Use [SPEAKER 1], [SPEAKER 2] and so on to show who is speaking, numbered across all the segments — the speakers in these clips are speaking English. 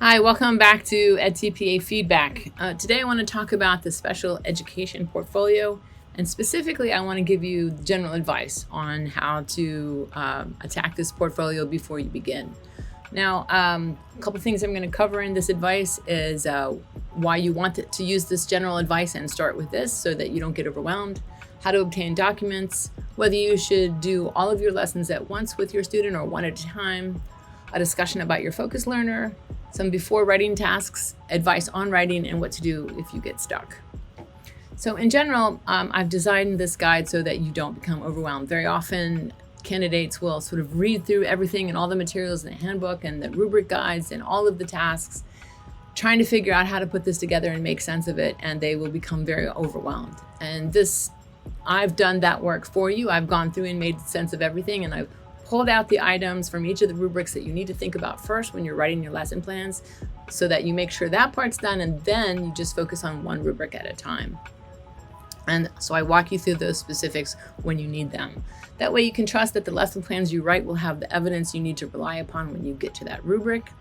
[SPEAKER 1] Hi, welcome back to edTPA Feedback. Today I want to talk about the special education portfolio, and specifically I want to give you general advice on how to attack this portfolio before you begin. Now, a couple things I'm going to cover in this advice is why you want to use this general advice and start with this so that you don't get overwhelmed, how to obtain documents, whether you should do all of your lessons at once with your student or one at a time, a discussion about your focus learner, some before writing tasks, advice on writing, and what to do if you get stuck. So in general, I've designed this guide so that you don't become overwhelmed. Very often, candidates will sort of read through everything and all the materials in the handbook and the rubric guides and all of the tasks, trying to figure out how to put this together and make sense of it, and they will become very overwhelmed. And I've done that work for you. I've gone through and made sense of everything, and I've pulled out the items from each of the rubrics that you need to think about first when you're writing your lesson plans so that you make sure that part's done, and then you just focus on one rubric at a time. And so I walk you through those specifics when you need them. That way you can trust that the lesson plans you write will have the evidence you need to rely upon when you get to that rubric,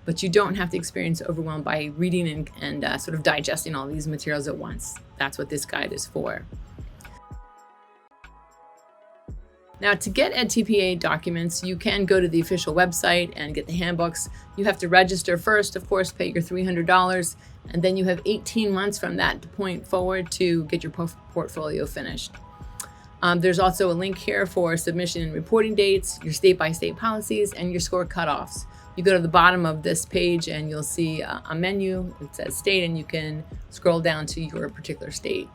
[SPEAKER 1] but you don't have to experience overwhelm by reading and sort of digesting all these materials at once. That's what this guide is for. Now, to get edTPA documents, you can go to the official website and get the handbooks. You have to register first, of course, pay your $300, and then you have 18 months from that point forward to get your portfolio finished. There's also a link here for submission and reporting dates, your state-by-state policies, and your score cutoffs. You go to the bottom of this page and you'll see a menu. It says state, and you can scroll down to your particular state.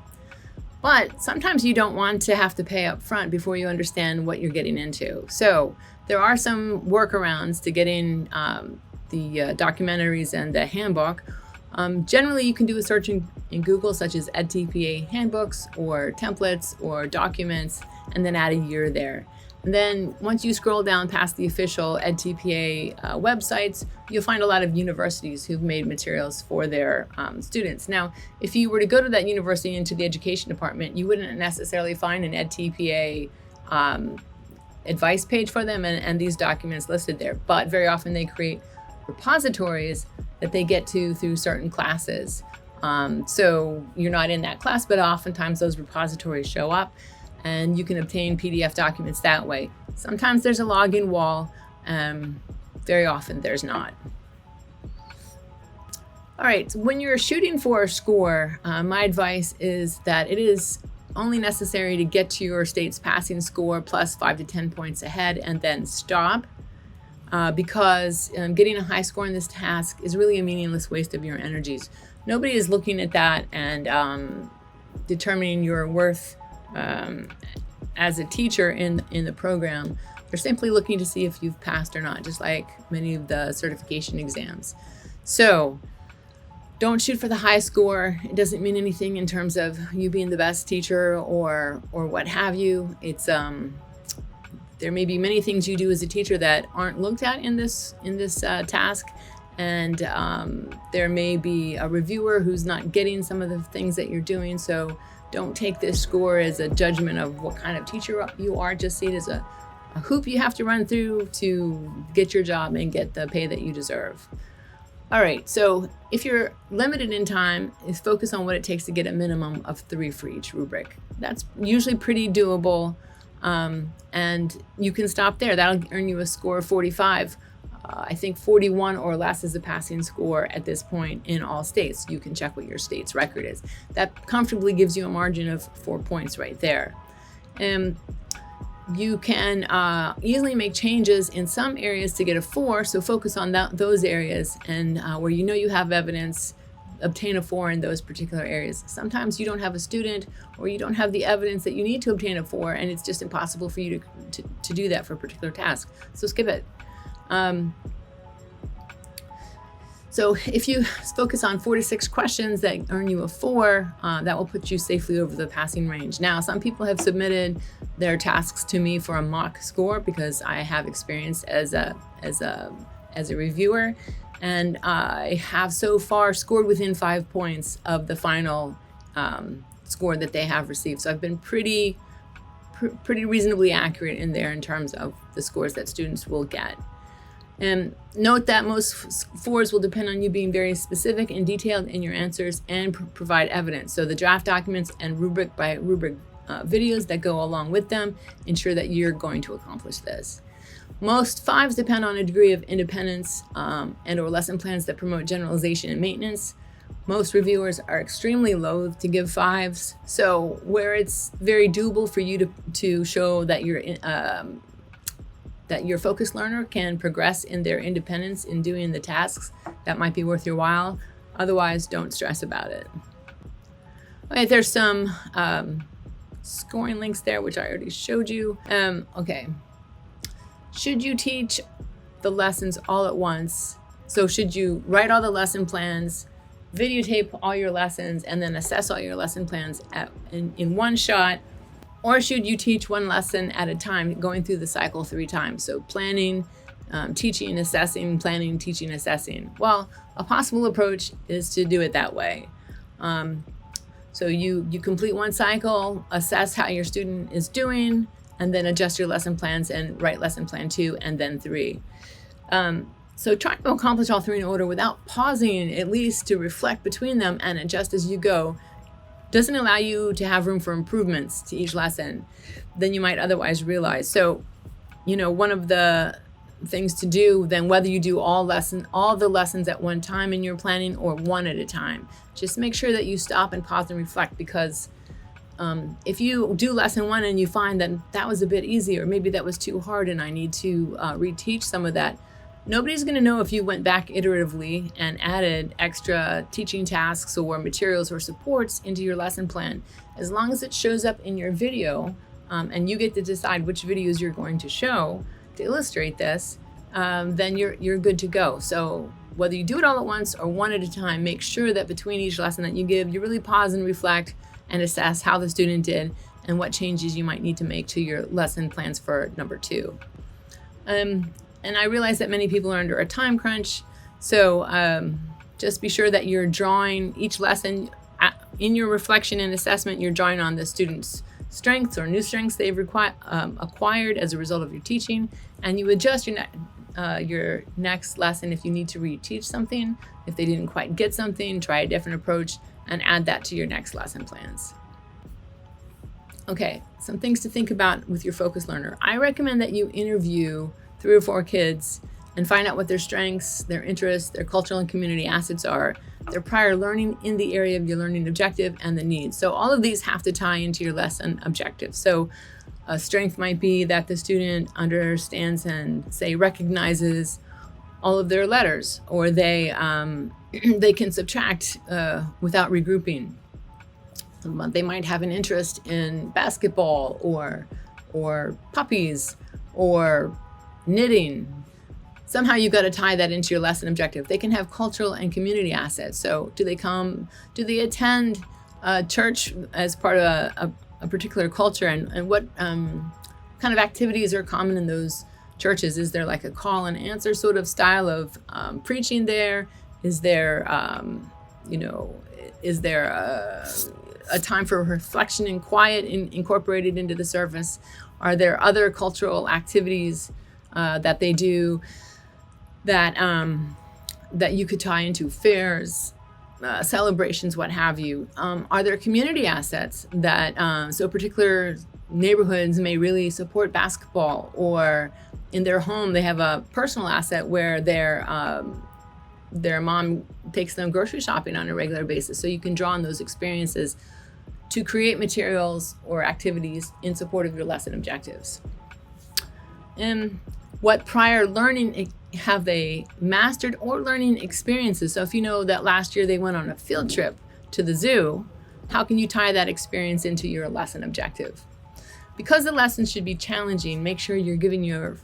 [SPEAKER 1] But sometimes you don't want to have to pay up front before you understand what you're getting into. So there are some workarounds to getting the documentaries and the handbook. Generally, you can do a search in Google, such as edTPA handbooks or templates or documents, and then add a year there. And then once you scroll down past the official edTPA websites, you'll find a lot of universities who've made materials for their students. Now, if you were to go to that university into the education department, you wouldn't necessarily find an edTPA advice page for them and these documents listed there. But very often they create repositories that they get to through certain classes. So you're not in that class, but oftentimes those repositories show up, and you can obtain PDF documents that way. Sometimes there's a login wall, very often there's not. All right, so when you're shooting for a score, my advice is that it is only necessary to get to your state's passing score plus 5 to 10 points ahead and then stop, because getting a high score in this task is really a meaningless waste of your energies. Nobody is looking at that and determining your worth as a teacher in the program. They're simply looking to see if you've passed or not, just like many of the certification exams. So don't shoot for the high score. It doesn't mean anything in terms of you being the best teacher or what have you. It's there may be many things you do as a teacher that aren't looked at in this task, and there may be a reviewer who's not getting some of the things that you're doing. So don't take this score as a judgment of what kind of teacher you are. Just see it as a hoop you have to run through to get your job and get the pay that you deserve. All right, so if you're limited in time, is focus on what it takes to get a minimum of 3 for each rubric. That's usually pretty doable, and you can stop there. That'll earn you a score of 45. I think 41 or less is a passing score at this point in all states. You can check what your state's record is. That comfortably gives you a margin of 4 points right there. And you can easily make changes in some areas to get a 4, so focus on those areas, and where you know you have evidence, obtain a 4 in those particular areas. Sometimes you don't have a student or you don't have the evidence that you need to obtain a 4, and it's just impossible for you to do that for a particular task. So skip it. So if you focus on 4 to 6 questions that earn you a 4, that will put you safely over the passing range. Now, some people have submitted their tasks to me for a mock score because I have experience as a reviewer, and I have so far scored within 5 points of the final score that they have received. So I've been pretty reasonably accurate in there in terms of the scores that students will get. And note that most fours will depend on you being very specific and detailed in your answers and provide evidence. So the draft documents and rubric by rubric videos that go along with them ensure that you're going to accomplish this. Most fives depend on a degree of independence and or lesson plans that promote generalization and maintenance. Most reviewers are extremely loath to give fives. So where it's very doable for you to show that your focused learner can progress in their independence in doing the tasks, that might be worth your while. Otherwise, don't stress about it. Okay, there's some scoring links there, which I already showed you. Okay. Should you teach the lessons all at once? So should you write all the lesson plans, videotape all your lessons, and then assess all your lesson plans in one shot? Or should you teach one lesson at a time, going through the cycle 3 times? So planning, teaching, assessing, planning, teaching, assessing. Well, a possible approach is to do it that way. So you complete one cycle, assess how your student is doing, and then adjust your lesson plans and write lesson plan 2 and then 3. So trying to accomplish all 3 in order without pausing at least to reflect between them and adjust as you go doesn't allow you to have room for improvements to each lesson than you might otherwise realize. So, one of the things to do then, whether you do all the lessons at one time in your planning or one at a time, just make sure that you stop and pause and reflect, because if you do lesson 1 and you find that was a bit easy, or maybe that was too hard and I need to reteach some of that, nobody's going to know if you went back iteratively and added extra teaching tasks or materials or supports into your lesson plan. As long as it shows up in your video, and you get to decide which videos you're going to show to illustrate this, then you're good to go. So whether you do it all at once or one at a time, make sure that between each lesson that you give, you really pause and reflect and assess how the student did and what changes you might need to make to your lesson plans for number 2. And I realize that many people are under a time crunch, so just be sure that you're drawing each lesson in your reflection and assessment. You're drawing on the student's strengths or new strengths they've acquired as a result of your teaching, and you adjust your next lesson if you need to reteach something. If they didn't quite get something, try a different approach and add that to your next lesson plans. Okay, some things to think about with your focused learner. I recommend that you interview 3 or 4 kids and find out what their strengths, their interests, their cultural and community assets are, their prior learning in the area of your learning objective, and the needs. So all of these have to tie into your lesson objective. So a strength might be that the student understands and, say, recognizes all of their letters, or they can subtract without regrouping. They might have an interest in basketball or puppies or knitting. Somehow you've got to tie that into your lesson objective. They can have cultural and community assets. So do they attend church as part of a particular culture, and what kind of activities are common in those churches? Is there like a call and answer sort of style of preaching there? Is there a time for reflection and quiet incorporated into the service? Are there other cultural activities that they do that you could tie into fairs, celebrations, what have you? Are there community assets that so particular neighborhoods may really support basketball, or in their home they have a personal asset where their mom takes them grocery shopping on a regular basis? So you can draw on those experiences to create materials or activities in support of your lesson objectives. And what prior learning have they mastered, or learning experiences? So if you know that last year they went on a field trip to the zoo, how can you tie that experience into your lesson objective? Because the lessons should be challenging, make sure you're giving your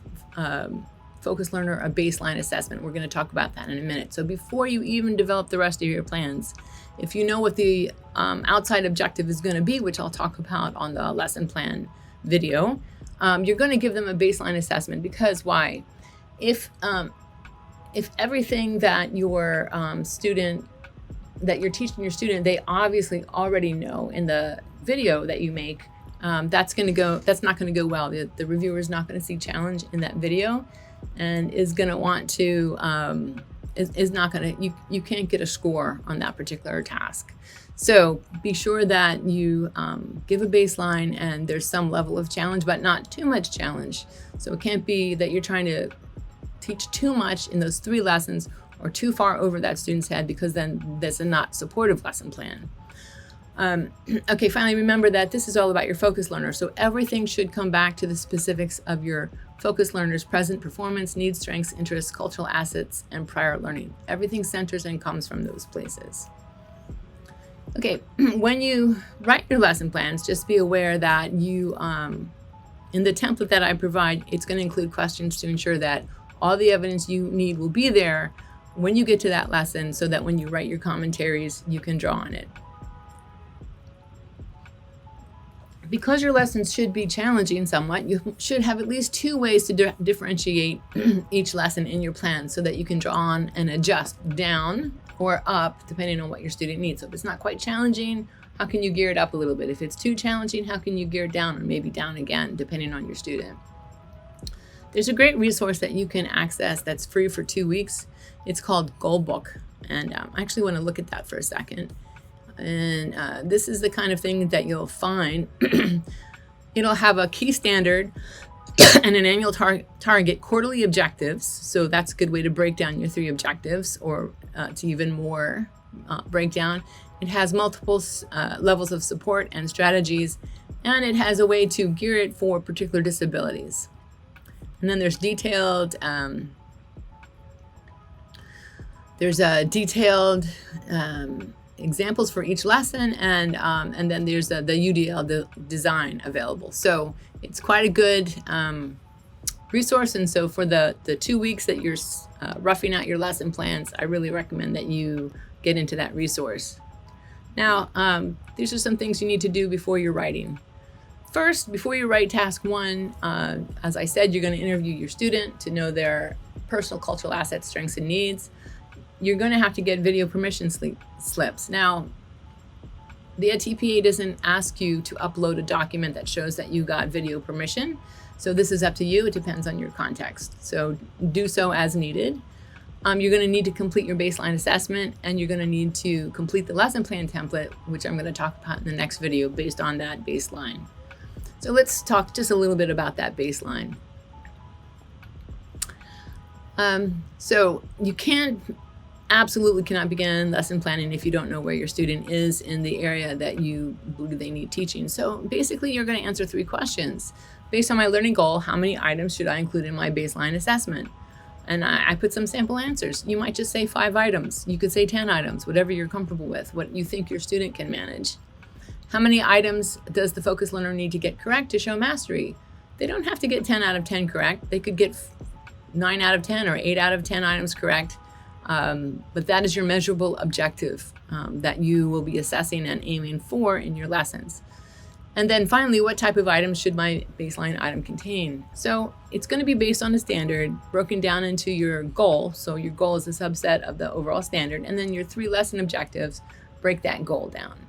[SPEAKER 1] focused learner a baseline assessment. We're going to talk about that in a minute. So before you even develop the rest of your plans, if you know what the outside objective is going to be, which I'll talk about on the lesson plan video, you're going to give them a baseline assessment. Because why? If everything that your that you're teaching your student, they obviously already know in the video that you make, that's not going to go well. The reviewer is not going to see challenge in that video. and is going to want to, is not going to, you can't get a score on that particular task. So be sure that you give a baseline and there's some level of challenge, but not too much challenge. So it can't be that you're trying to teach too much in those 3 lessons or too far over that student's head, because then that's a not supportive lesson plan. Okay, finally, remember that this is all about your focus learner. So everything should come back to the specifics of your focus learner's present performance, needs, strengths, interests, cultural assets, and prior learning. Everything centers and comes from those places. Okay, when you write your lesson plans, just be aware that you, in the template that I provide, it's going to include questions to ensure that all the evidence you need will be there when you get to that lesson, so that when you write your commentaries, you can draw on it. Because your lessons should be challenging somewhat, you should have at least 2 ways to differentiate each lesson in your plan, so that you can draw on and adjust down or up depending on what your student needs. So if it's not quite challenging, how can you gear it up a little bit? If it's too challenging, how can you gear it down, or maybe down again, depending on your student? There's a great resource that you can access that's free for 2 weeks. It's called Goal Book, and I actually want to look at that for a second. And this is the kind of thing that you'll find. It'll have a key standard and an annual target, quarterly objectives. So that's a good way to break down your 3 objectives, or to even more breakdown. It has multiple levels of support and strategies, and it has a way to gear it for particular disabilities. And then there's detailed examples for each lesson, and then there's the UDL design available. So it's quite a good resource. And so for the 2 weeks that you're roughing out your lesson plans, I really recommend that you get into that resource. Now, these are some things you need to do before you're writing. First, before you write task 1, as I said, you're going to interview your student to know their personal cultural assets, strengths, and needs. You're going to have to get video permission slips. Now, the edTPA doesn't ask you to upload a document that shows that you got video permission. So this is up to you. It depends on your context. So do so as needed. You're going to need to complete your baseline assessment, and you're going to need to complete the lesson plan template, which I'm going to talk about in the next video based on that baseline. So let's talk just a little bit about that baseline. So you absolutely cannot begin lesson planning if you don't know where your student is in the area that you believe they need teaching. So basically, you're going to answer 3 questions. Based on my learning goal, how many items should I include in my baseline assessment? And I put some sample answers. You might just say 5 items. You could say 10 items, whatever you're comfortable with, what you think your student can manage. How many items does the focus learner need to get correct to show mastery? They don't have to get 10 out of 10 correct. They could get 9 out of 10 or 8 out of 10 items correct. But that is your measurable objective that you will be assessing and aiming for in your lessons. And then finally, what type of items should my baseline item contain? So it's going to be based on a standard, broken down into your goal. So your goal is a subset of the overall standard. And then your 3 lesson objectives break that goal down.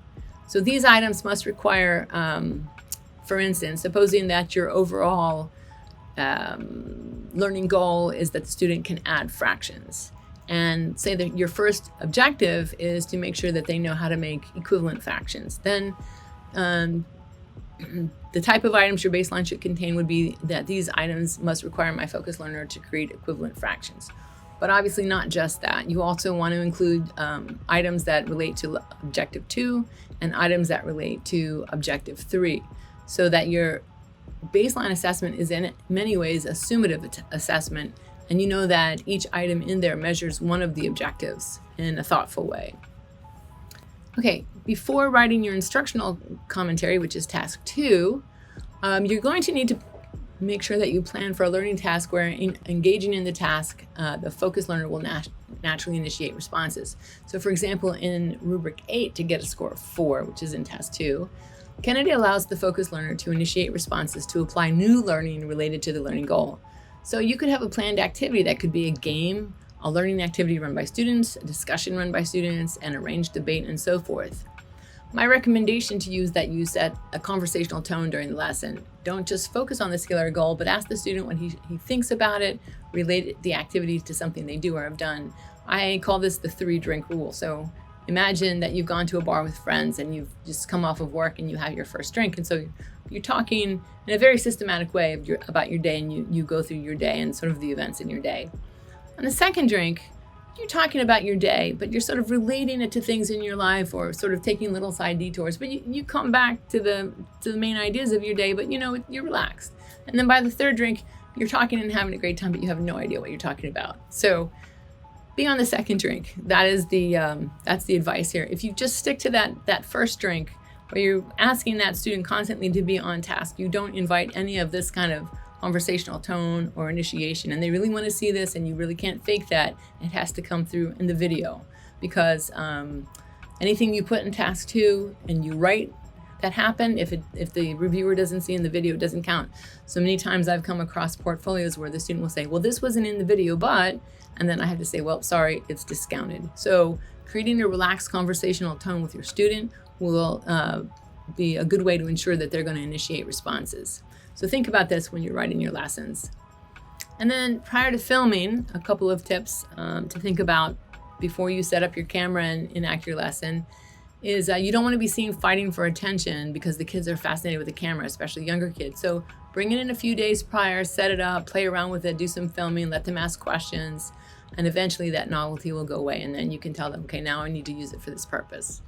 [SPEAKER 1] So these items must require, for instance, supposing that your overall learning goal is that the student can add fractions. And say that your first objective is to make sure that they know how to make equivalent fractions. Then the type of items your baseline should contain would be that these items must require my focus learner to create equivalent fractions. But obviously not just that. You also want to include items that relate to objective 2 and items that relate to objective 3, so that your baseline assessment is in many ways a summative assessment, and you know that each item in there measures one of the objectives in a thoughtful way. Okay, before writing your instructional commentary, which is task 2, you're going to need to make sure that you plan for a learning task where engaging in the task, the focus learner will naturally initiate responses. So for example, in rubric 8, to get a score of 4, which is in task 2, Kennedy allows the focus learner to initiate responses to apply new learning related to the learning goal. So you could have a planned activity that could be a game, a learning activity run by students, a discussion run by students, an arranged debate, and so forth. My recommendation to you is that you set a conversational tone during the lesson. Don't just focus on the skill or goal, but ask the student when he thinks about it, relate the activity to something they do or have done. I call this the 3-drink rule. So imagine that you've gone to a bar with friends and you've just come off of work and you have your first drink. And so you're talking in a very systematic way about your day, and you go through your day and sort of the events in your day. On the second drink, you're talking about your day, but you're sort of relating it to things in your life or sort of taking little side detours. But you come back to the main ideas of your day, but you're relaxed. And then by the third drink, you're talking and having a great time, but you have no idea what you're talking about. So be on the second drink. That is that's the advice here. If you just stick to that first drink, where you're asking that student constantly to be on task, you don't invite any of this kind of conversational tone or initiation, and they really want to see this, and you really can't fake that. It has to come through in the video, because anything you put in task 2 and you write that happen, if the reviewer doesn't see in the video, it doesn't count. So many times I've come across portfolios where the student will say, well, this wasn't in the video, but, and then I have to say, well, sorry, it's discounted. So creating a relaxed conversational tone with your student will be a good way to ensure that they're going to initiate responses. So think about this when you're writing your lessons. And then prior to filming, a couple of tips to think about before you set up your camera and enact your lesson is you don't want to be seen fighting for attention, because the kids are fascinated with the camera, especially younger kids. So bring it in a few days prior, set it up, play around with it, do some filming, let them ask questions, and eventually that novelty will go away, and then you can tell them, okay, now I need to use it for this purpose.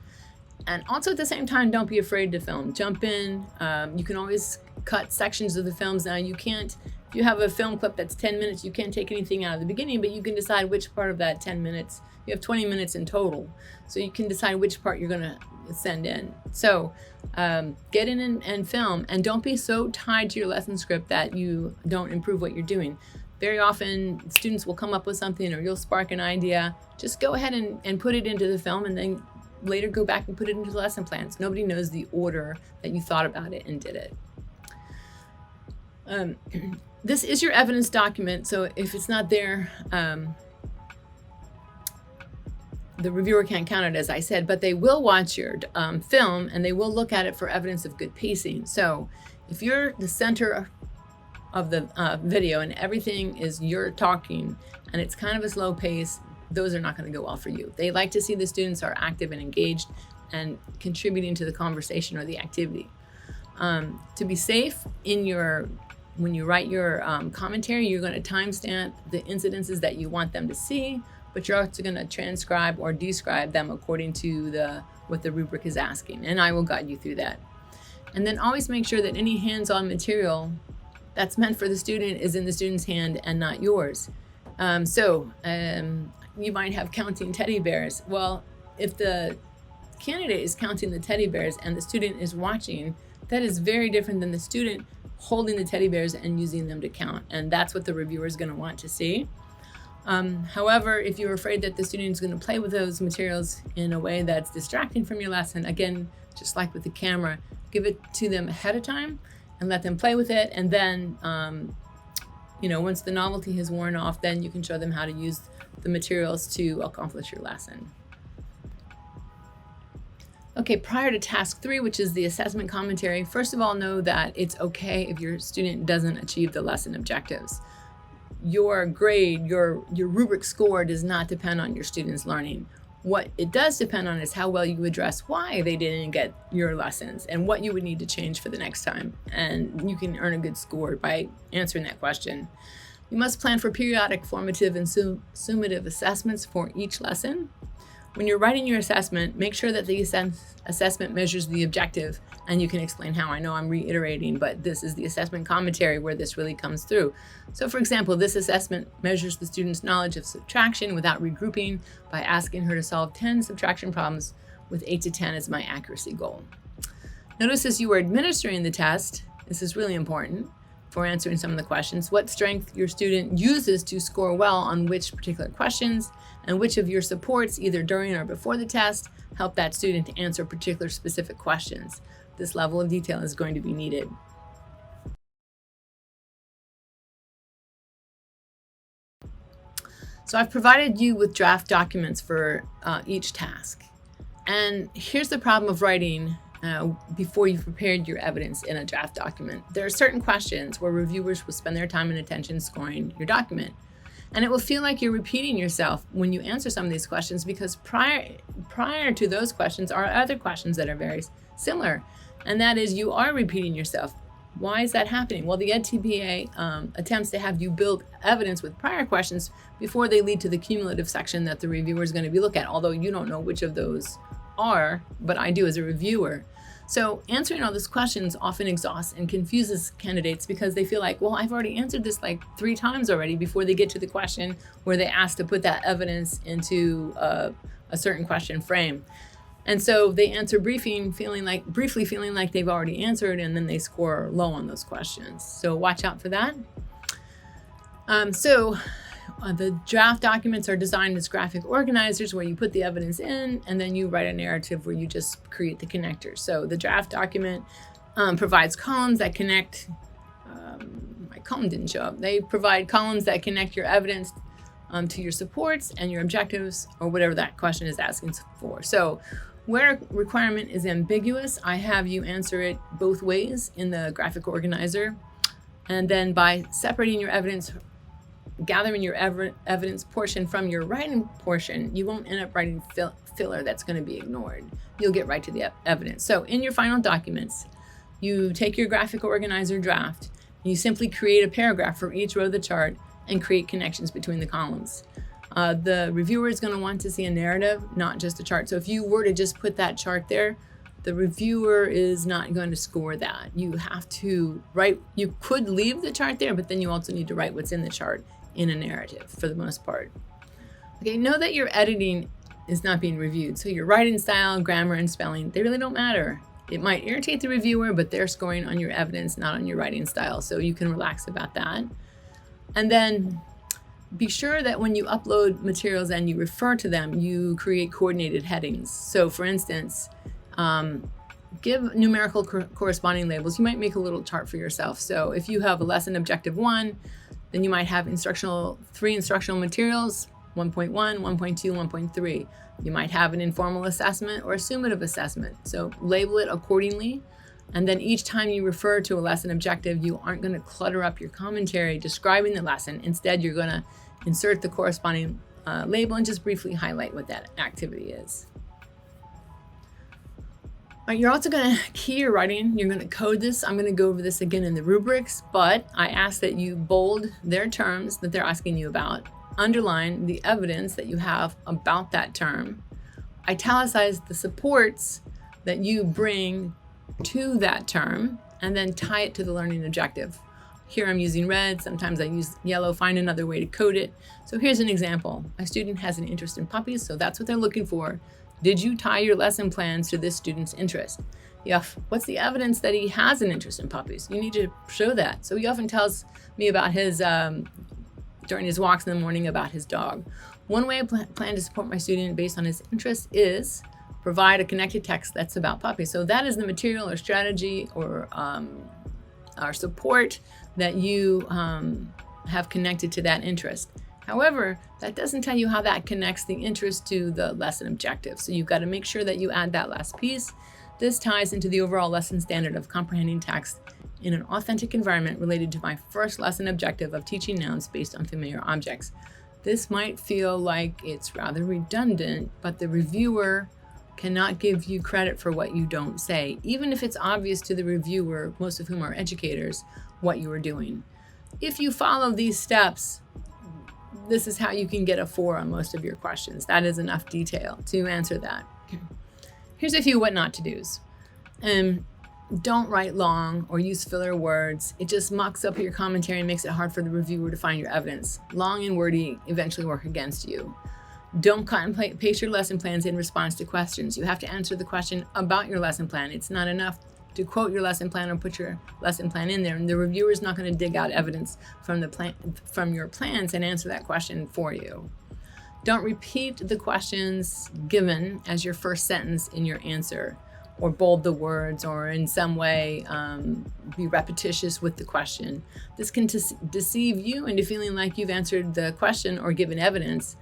[SPEAKER 1] And also at the same time, don't be afraid to film. Jump in. You can always cut sections of the films. Now you can't, if you have a film clip that's 10 minutes, you can't take anything out of the beginning, but you can decide which part of that 10 minutes, you have 20 minutes in total. So you can decide which part you're gonna send in. So get in and film, and don't be so tied to your lesson script that you don't improve what you're doing. Very often students will come up with something, or you'll spark an idea. Just go ahead and put it into the film, and then later go back and put it into the lesson plans. Nobody knows the order that you thought about it and did it. This is your evidence document, so if it's not there, the reviewer can't count it, as I said, but they will watch your film, and they will look at it for evidence of good pacing. So if you're the center of the video and everything is you're talking and it's kind of a slow pace, those are not going to go well for you. They like to see the students are active and engaged and contributing to the conversation or the activity. To be safe when you write your commentary, you're going to timestamp the incidences that you want them to see, but you're also going to transcribe or describe them according to what the rubric is asking, and I will guide you through that. And then always make sure that any hands-on material that's meant for the student is in the student's hand and not yours. You might have counting teddy bears. Well, if the candidate is counting the teddy bears and the student is watching, that is very different than the student holding the teddy bears and using them to count. And that's what the reviewer is going to want to see. However, if you're afraid that the student is going to play with those materials in a way that's distracting from your lesson, again, just like with the camera, give it to them ahead of time and let them play with it. And then, once the novelty has worn off, then you can show them how to use the materials to accomplish your lesson. Okay, prior to task 3, which is the assessment commentary, first of all, know that it's okay if your student doesn't achieve the lesson objectives. Your grade, your rubric score does not depend on your students' learning. What it does depend on is how well you address why they didn't get your lessons and what you would need to change for the next time. And you can earn a good score by answering that question. You must plan for periodic formative and summative assessments for each lesson. When you're writing your assessment, make sure that the assessment measures the objective, and you can explain how. I know I'm reiterating, but this is the assessment commentary where this really comes through. So for example, this assessment measures the student's knowledge of subtraction without regrouping by asking her to solve 10 subtraction problems with 8 to 10 as my accuracy goal. Notice as you are administering the test, this is really important for answering some of the questions, what strength your student uses to score well on which particular questions, and which of your supports, either during or before the test, help that student to answer particular specific questions. This level of detail is going to be needed. So I've provided you with draft documents for each task. And here's the problem of writing before you've prepared your evidence in a draft document. There are certain questions where reviewers will spend their time and attention scoring your document. And it will feel like you're repeating yourself when you answer some of these questions, because prior to those questions are other questions that are very similar. And that is, you are repeating yourself. Why is that happening? Well, the edTPA attempts to have you build evidence with prior questions before they lead to the cumulative section that the reviewer is going to be looking at, although you don't know which of those are, but I do as a reviewer. So answering all these questions often exhausts and confuses candidates because they feel like, well, I've already answered this like 3 times already before they get to the question where they ask to put that evidence into a certain question frame. And so they answer briefly feeling like they've already answered, and then they score low on those questions. So watch out for that. The draft documents are designed as graphic organizers where you put the evidence in and then you write a narrative where you just create the connectors. So the draft document provides columns that connect, my column didn't show up. They provide columns that connect your evidence to your supports and your objectives, or whatever that question is asking for. So where a requirement is ambiguous, I have you answer it both ways in the graphic organizer. And then by separating your evidence, gathering your evidence portion from your writing portion, you won't end up writing filler that's going to be ignored. You'll get right to the evidence. So in your final documents, you take your graphic organizer draft, and you simply create a paragraph for each row of the chart and create connections between the columns. The reviewer is going to want to see a narrative, not just a chart. So if you were to just put that chart there, the reviewer is not going to score that. You have to write, you could leave the chart there, but then you also need to write what's in the chart in a narrative for the most part. Okay, know that your editing is not being reviewed. So your writing style, grammar, and spelling, they really don't matter. It might irritate the reviewer, but they're scoring on your evidence, not on your writing style. So you can relax about that. And then be sure that when you upload materials and you refer to them, you create coordinated headings. So for instance, give numerical corresponding labels. You might make a little chart for yourself. So if you have a lesson objective 1, then you might have 3 instructional materials, 1.1, 1.2, 1.3. You might have an informal assessment or a summative assessment. So label it accordingly. And then each time you refer to a lesson objective, you aren't going to clutter up your commentary describing the lesson. Instead, you're going to insert the corresponding label and just briefly highlight what that activity is. You're also going to key your writing. You're going to code this. I'm going to go over this again in the rubrics, but I ask that you bold their terms that they're asking you about, underline the evidence that you have about that term, italicize the supports that you bring to that term, and then tie it to the learning objective. Here I'm using red, sometimes I use yellow, find another way to code it. So here's an example. My student has an interest in puppies, so that's what they're looking for. Did you tie your lesson plans to this student's interest? What's the evidence that he has an interest in puppies? You need to show that. So he often tells me about his, during his walks in the morning, about his dog. One way I plan to support my student based on his interest is provide a connected text that's about puppies. So that is the material or strategy or support that you have connected to that interest. However, that doesn't tell you how that connects the interest to the lesson objective. So you've got to make sure that you add that last piece. This ties into the overall lesson standard of comprehending text in an authentic environment related to my first lesson objective of teaching nouns based on familiar objects. This might feel like it's rather redundant, but the reviewer cannot give you credit for what you don't say, even if it's obvious to the reviewer, most of whom are educators, what you are doing. If you follow these steps, this is how you can get a 4 on most of your questions. That is enough detail to answer that. Here's a few what not to do's. Don't write long or use filler words. It just mucks up your commentary and makes it hard for the reviewer to find your evidence. Long and wordy eventually work against you. Don't cut and paste your lesson plans in response to questions. You have to answer the question about your lesson plan. It's not enough to quote your lesson plan or put your lesson plan in there, and the reviewer is not going to dig out evidence from your plans and answer that question for you. Don't repeat the questions given as your first sentence in your answer, or bold the words, or in some way be repetitious with the question. This can deceive you into feeling like you've answered the question or given evidence,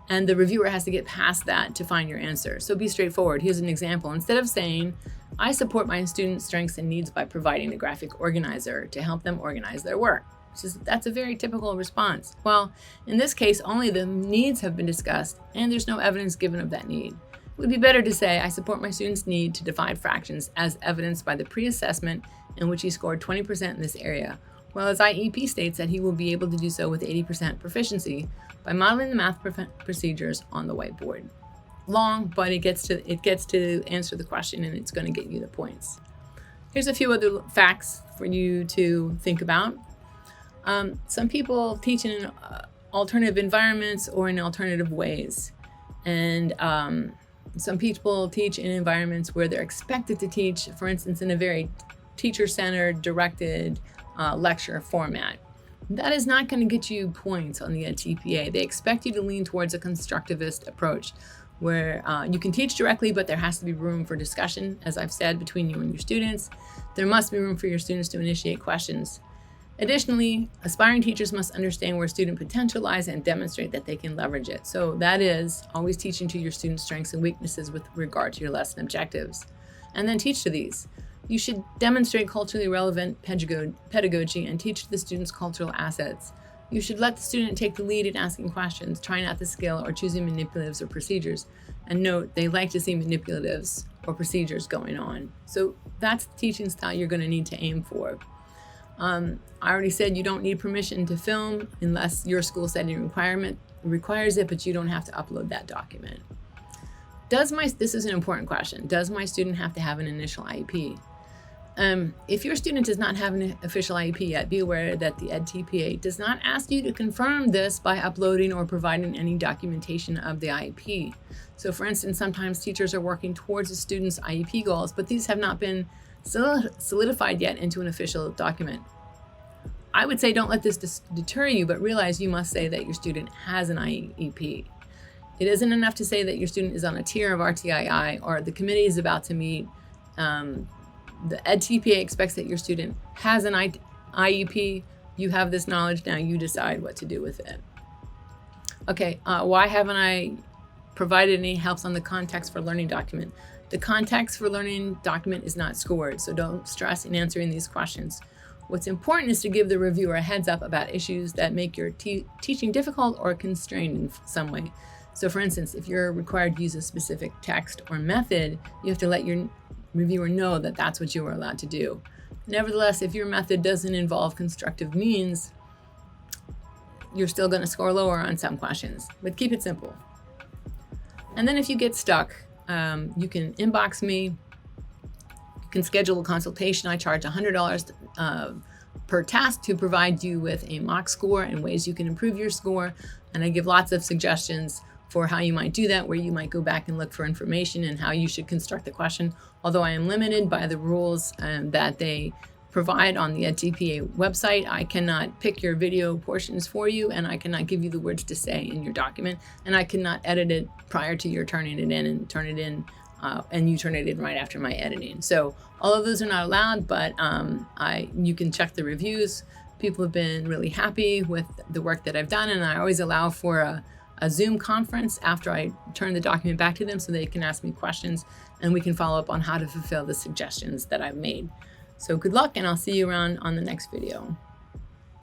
[SPEAKER 1] And the reviewer has to get past that to find your answer. So be straightforward. Here's an example. Instead of saying, I support my students' strengths and needs by providing a graphic organizer to help them organize their work. That's a very typical response. Well, in this case, only the needs have been discussed and there's no evidence given of that need. It would be better to say, I support my students' need to divide fractions as evidenced by the pre-assessment in which he scored 20% in this area, while his IEP states that he will be able to do so with 80% proficiency by modeling the math procedures on the whiteboard. Long, but it gets to answer the question and it's going to get you the points. Here's a few other facts for you to think about. Some people teach in alternative environments or in alternative ways. And some people teach in environments where they're expected to teach, for instance, in a very teacher-centered, directed lecture format. That is not going to get you points on the edTPA. They expect you to lean towards a constructivist approach where you can teach directly, but there has to be room for discussion, as I've said, between you and your students. There must be room for your students to initiate questions. Additionally, aspiring teachers must understand where student potential lies and demonstrate that they can leverage it. So that is always teaching to your students' strengths and weaknesses with regard to your lesson objectives. And then teach to these. You should demonstrate culturally relevant pedagogy and teach the students cultural assets. You should let the student take the lead in asking questions, trying out the skill, or choosing manipulatives or procedures. And note, they like to see manipulatives or procedures going on. So that's the teaching style you're going to need to aim for. I already said you don't need permission to film unless your school setting requirement requires it, but you don't have to upload that document. This is an important question. Does my student have to have an initial IEP? If your student does not have an official IEP yet, be aware that the edTPA does not ask you to confirm this by uploading or providing any documentation of the IEP. So for instance, sometimes teachers are working towards a student's IEP goals, but these have not been solidified yet into an official document. I would say don't let this deter you, but realize you must say that your student has an IEP. It isn't enough to say that your student is on a tier of RTII or the committee is about to meet. The edTPA expects that your student has an IEP. You have this knowledge, now you decide what to do with it. Okay, why haven't I provided any helps on the context for learning document? The context for learning document is not scored, so don't stress in answering these questions. What's important is to give the reviewer a heads up about issues that make your teaching difficult or constrained in some way. So for instance, if you're required to use a specific text or method, you have to let your reviewer know that that's what you are allowed to do. Nevertheless, if your method doesn't involve constructive means, you're still going to score lower on some questions, but keep it simple. And then if you get stuck, you can inbox me. You can schedule a consultation. I charge $100 per task to provide you with a mock score and ways you can improve your score. And I give lots of suggestions for how you might do that, where you might go back and look for information and how you should construct the question. Although I am limited by the rules that they provide on the edTPA website, I cannot pick your video portions for you, and I cannot give you the words to say in your document, and I cannot edit it prior to your turning it in and you turn it in right after my editing. So all of those are not allowed, but you can check the reviews. People have been really happy with the work that I've done, and I always allow for a Zoom conference after I turn the document back to them so they can ask me questions and we can follow up on how to fulfill the suggestions that I've made. So good luck, and I'll see you around on the next video.